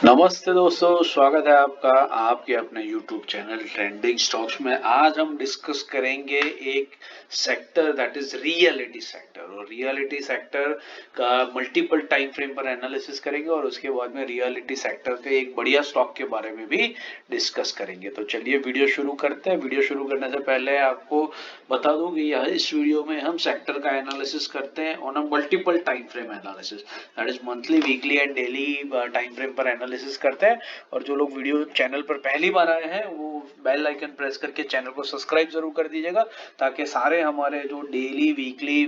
नमस्ते दोस्तों, स्वागत है आपका आपके अपने YouTube चैनल ट्रेंडिंग स्टॉक्स में। आज हम डिस्कस करेंगे एक sector that is reality sector, और रियलिटी सेक्टर का मल्टीपल टाइम फ्रेम पर एनालिसिस करेंगे और उसके बाद में रियलिटी सेक्टर के एक बढ़िया स्टॉक के बारे में भी डिस्कस करेंगे। तो चलिए वीडियो शुरू करते हैं। वीडियो शुरू करने से पहले आपको बता दूं कि इस वीडियो में हम सेक्टर का एनालिसिस करते हैं on a multiple time frame analysis, that is monthly, weekly and daily time frame पर एनालिसिस करते हैं। और जो लोग वीडियो चैनल पर पहली बार आए हैं वो बेल आइकन प्रेस करके चैनल को सब्सक्राइब जरूर कर दीजिएगा, ताकि सारे हमारे जो daily, weekly,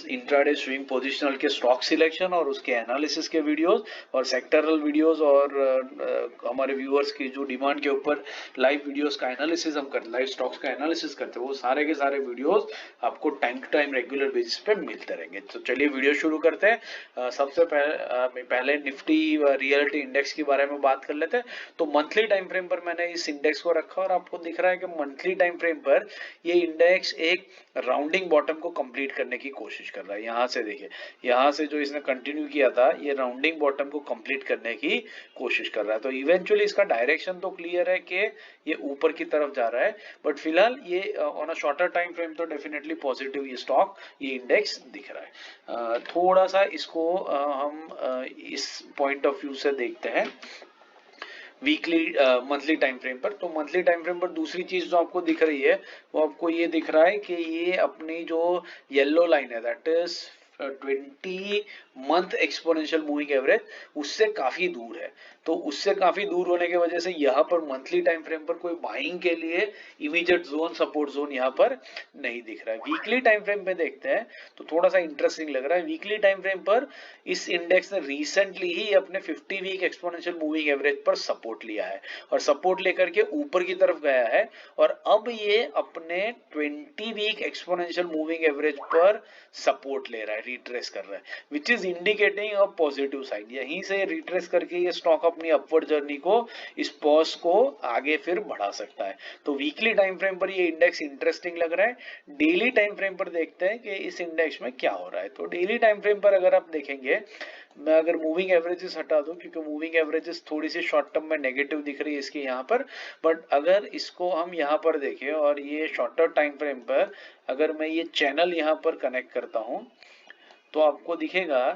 intraday, swing, positional के स्टॉक सिलेक्शन और उसके एनालिसिस के वीडियोस और सेक्टरल वीडियोस और हमारे व्यूअर्स की जो डिमांड के ऊपर लाइव वीडियोस का एनालिसिस हम करते, लाइव स्टॉक्स का एनालिसिस करते हैं, वो सारे के सारे वीडियोस आपको time to time regular basis पे मिलते रहेंगे। तो चलिए वीडियो शुरू करते हैं। सबसे पहले निफ्टी रियलिटी इंडेक्स के बारे में बात कर लेते हैं। तो मंथली टाइम फ्रेम पर मैंने इस इंडेक्स को रखा और आपको दिख रहा है कि मंथली टाइम फ्रेम पर ये इंडेक्स एक राउंडिंग बॉटम को कंप्लीट करने की कोशिश कर रहा है। यहाँ से देखिए, यहाँ से जो इसने कंटिन्यू किया था, ये राउंडिंग बॉटम को कंप्लीट करने की कोशिश कर रहा है। तो इवेंचुअली इसका डायरेक्शन तो क्लियर है कि ये ऊपर की तरफ जा रहा है, बट फिलहाल ये on a shorter time frame तो डेफिनेटली पॉजिटिव ये स्टॉक, ये इंडेक्स दिख रहा है। थोड़ा सा इसको हम इस पॉइंट ऑफ व्यू से देखते हैं वीकली, मंथली टाइम फ्रेम पर। तो मंथली टाइम फ्रेम पर दूसरी चीज जो आपको दिख रही है, वो आपको ये दिख रहा है कि ये अपनी जो येलो लाइन है, that is 20 month exponential moving average, उससे काफी दूर है। तो उससे काफी दूर होने की वजह से यहाँ पर मंथली टाइम फ्रेम पर कोई बाइंग के लिए इमीडिएट जोन, सपोर्ट जोन यहाँ पर नहीं दिख रहा है। वीकली टाइम फ्रेम पे देखते हैं तो थोड़ा सा इंटरेस्टिंग लग रहा है। वीकली टाइम फ्रेम पर इस इंडेक्स ने रिसेंटली ही अपने 50 वीक एक्सपोनेंशियल मूविंग एवरेज पर सपोर्ट लिया है और सपोर्ट लेकर के ऊपर की तरफ गया है, और अब ये अपने 20 वीक एक्सपोनेंशियल मूविंग एवरेज पर सपोर्ट ले रहा है, रिट्रेस कर रहा है, which is indicating a positive sign. यहीं से रिट्रेस करके ये स्टॉक अपनी अपवर्ड जर्नी को, इस पॉज को आगे फिर बढ़ा सकता है। तो वीकली टाइम फ्रेम पर ये इंडेक्स इंटरेस्टिंग लग रहा है। डेली टाइम फ्रेम पर देखते हैं कि इस इंडेक्स में क्या हो रहा है। तो डेली टाइम फ्रेम पर अगर आप देखेंगे, मैं अगर मूविंग एवरेजेस हटा दूं, क्योंकि मूविंग एवरेजेस थोड़ी सी शॉर्ट टर्म में नेगेटिव दिख रही है इसके यहाँ पर, बट अगर इसको हम यहाँ पर देखें और ये शॉर्टर टाइम फ्रेम पर अगर मैं ये चैनल यहाँ पर कनेक्ट करता हूं, तो आपको दिखेगा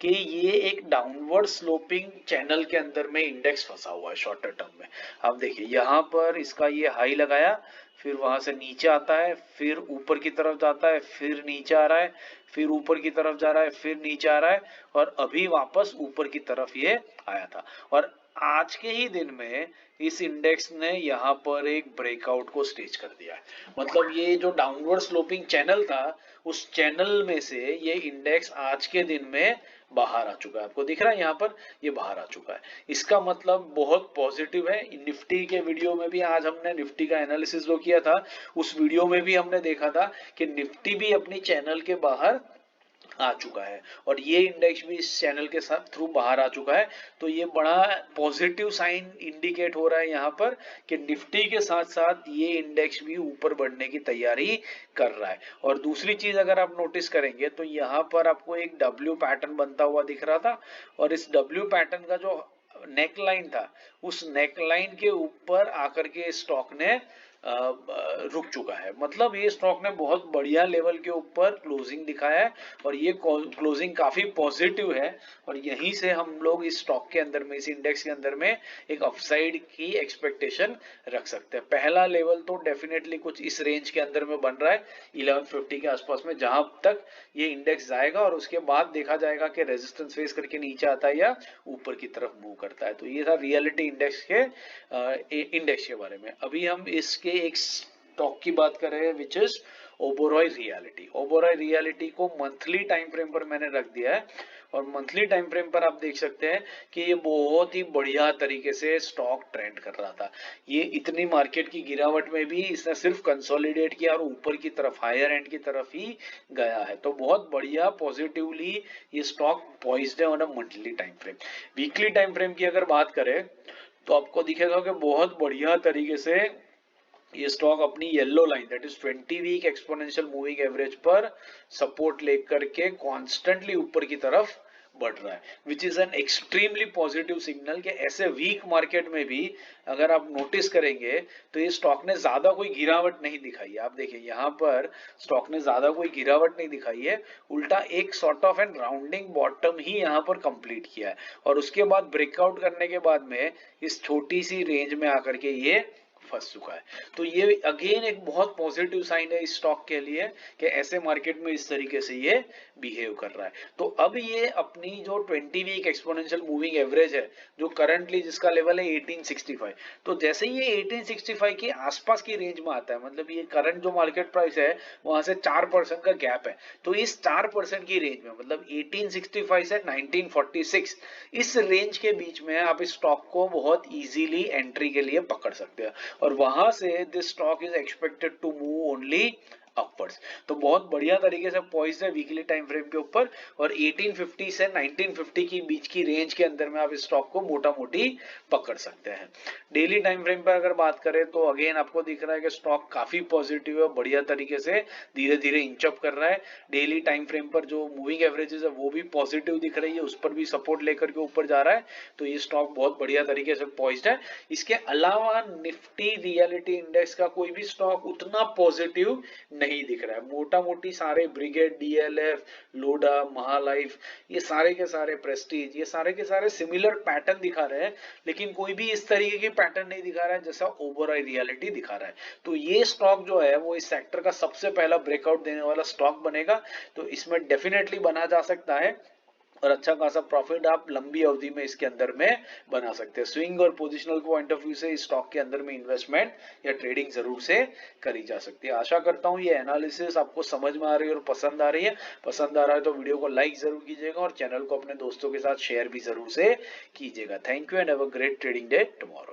कि ये एक डाउनवर्ड स्लोपिंग चैनल के अंदर में इंडेक्स फंसा हुआ है शॉर्टर टर्म में। आप देखिए यहाँ पर इसका ये हाई लगाया, फिर वहां से नीचे आता है, फिर ऊपर की तरफ जाता है, फिर नीचे आ रहा है, फिर ऊपर की तरफ जा रहा है, फिर नीचे आ रहा है, और अभी वापस ऊपर की तरफ ये आया था। और आज के ही दिन में इस इंडेक्स ने यहाँ पर एक ब्रेकआउट को स्टेज कर दिया है। मतलब ये जो डाउनवर्ड स्लोपिंग चैनल था, उस चैनल में से ये इंडेक्स आज के दिन में बाहर आ चुका है। आपको दिख रहा है यहाँ पर ये बाहर आ चुका है। इसका मतलब बहुत पॉजिटिव है। निफ्टी के वीडियो में भी, आज हमने निफ्टी का एनालिसिस जो किया था, उस वीडियो में भी हमने देखा था कि निफ्टी भी अपनी चैनल के बाहर आ चुका है और ये इंडेक्स भी इस चैनल के साथ थ्रू बाहर आ चुका है। तो ये बड़ा पॉजिटिव साइन इंडिकेट हो रहा है यहाँ पर कि निफ्टी के साथ साथ ये इंडेक्स भी ऊपर बढ़ने की तैयारी कर रहा है। और दूसरी चीज अगर आप नोटिस करेंगे तो यहाँ पर आपको एक डब्ल्यू पैटर्न बनता हुआ दिख रहा था, और इस डब्ल्यू पैटर्न का जो नेक लाइन था, उस नेक लाइन के ऊपर आकर के स्टॉक ने रुक चुका है। मतलब ये स्टॉक ने बहुत बढ़िया लेवल के ऊपर क्लोजिंग दिखाया है और ये क्लोजिंग काफी पॉजिटिव है, और यहीं से हम लोग इस स्टॉक के अंदर में, इस इंडेक्स के अंदर में एक अपसाइड की एक्सपेक्टेशन रख सकते हैं। पहला लेवल तो डेफिनेटली कुछ इस रेंज के अंदर में बन रहा है 1150 के आसपास में, जहां तक ये इंडेक्स जाएगा, और उसके बाद देखा जाएगा कि रेजिस्टेंस फेस करके नीचे आता है या ऊपर की तरफ मूव करता है। तो ये था रियलिटी इंडेक्स के बारे में। अभी हम इसके एक स्टॉक की बात कर रहे हैं, which is Oberoi reality. Oberoi reality को मंथली टाइम फ्रेम पर मैंने रख दिया है, और मंथली टाइम फ्रेम पर आप देख सकते हैं कि ये बहुत ही बढ़िया तरीके से स्टॉक ट्रेंड कर रहा था। ये इतनी मार्केट की गिरावट में भी इसने सिर्फ कंसोलिडेट किया और ऊपर की तरफ, हायर एंड की तरफ ही गया है। तो बहुत बढ़िया पॉजिटिवली ये स्टॉक पॉइज्ड है on a monthly time frame. Weekly time frame की अगर बात करें तो आपको दिखेगा कि बहुत बढ़िया तरीके से ये स्टॉक अपनी yellow line, that is 20 week exponential moving average पर सपोर्ट लेकर के कॉन्स्टेंटली ऊपर की तरफ बढ़ रहा है, which is an extremely positive signal कि ऐसे वीक मार्केट में भी अगर आप नोटिस करेंगे तो ये स्टॉक ने ज्यादा कोई गिरावट नहीं दिखाई है। आप देखिए यहाँ पर स्टॉक ने ज्यादा कोई गिरावट नहीं दिखाई है, उल्टा एक sort of an rounding bottom ही यहाँ पर कंप्लीट किया है और उसके बाद ब्रेकआउट करने के बाद में इस छोटी सी रेंज में आकर के ये फंस चुका है। तो ये अगेन एक बहुत पॉजिटिव साइन है इस स्टॉक के लिए कि ऐसे मार्केट में इस तरीके से ये बिहेव कर रहा है। तो अब ये अपनी जो 20 वीक एक्सपोनेंशियल मूविंग एवरेज है जो करंटली जिसका लेवल है 1865, तो जैसे ही ये 1865 के आसपास की रेंज में आता है, मतलब ये करंट जो मार्केट प्राइस है वहां से 4% का गैप है, तो इस 4% की रेंज में मतलब 1865 से 1946 इस रेंज के बीच में आप इस स्टॉक को बहुत इजीली एंट्री के लिए पकड़ सकते हैं और वहां से this stock is expected to move only upwards. तो बहुत बढ़िया तरीके से पॉइज्ड है वीकली टाइम फ्रेम के ऊपर और 1850 से 1950 की बीच की रेंज के अंदर में आप इस स्टॉक को मोटा मोटी पकड़ सकते हैं। डेली टाइम फ्रेम पर अगर बात करें तो अगेन आपको दिख रहा है कि स्टॉक काफी पॉजिटिव है, बढ़िया तरीके से धीरे धीरे इंचअप कर रहा है। डेली टाइम फ्रेम पर जो मूविंग एवरेजेस है वो भी पॉजिटिव दिख रही है, उस पर भी सपोर्ट लेकर के ऊपर जा रहा है। तो ये स्टॉक बहुत बढ़िया तरीके से पॉइज्ड है। इसके अलावा निफ्टी रियलिटी इंडेक्स का कोई भी स्टॉक उतना पॉजिटिव नहीं दिख रहा है। मोटा मोटी सारे ब्रिगेड, डीएलएफ, लोडा, महालाइफ, ये सारे के सारे, प्रेस्टीज, ये सारे के सारे सिमिलर पैटर्न दिखा रहे हैं, लेकिन कोई भी इस तरीके की पैटर्न नहीं दिखा रहा है जैसा ओबेरॉय रियलिटी दिखा रहा है। तो ये स्टॉक जो है वो इस सेक्टर का सबसे पहला ब्रेकआउट देने वाला स्टॉक बनेगा, तो इसमें डेफिनेटली बना जा सकता है और अच्छा खासा प्रॉफिट आप लंबी अवधि में इसके अंदर में बना सकते हैं। स्विंग और पोजिशनल पॉइंट ऑफ व्यू से इस स्टॉक के अंदर में इन्वेस्टमेंट या ट्रेडिंग जरूर से करी जा सकती है। आशा करता हूं ये एनालिसिस आपको समझ में आ रही है और पसंद आ रही है। पसंद आ रहा है तो वीडियो को लाइक जरूर कीजिएगा और चैनल को अपने दोस्तों के साथ शेयर भी जरूर से कीजिएगा। Thank you and have a great trading day tomorrow.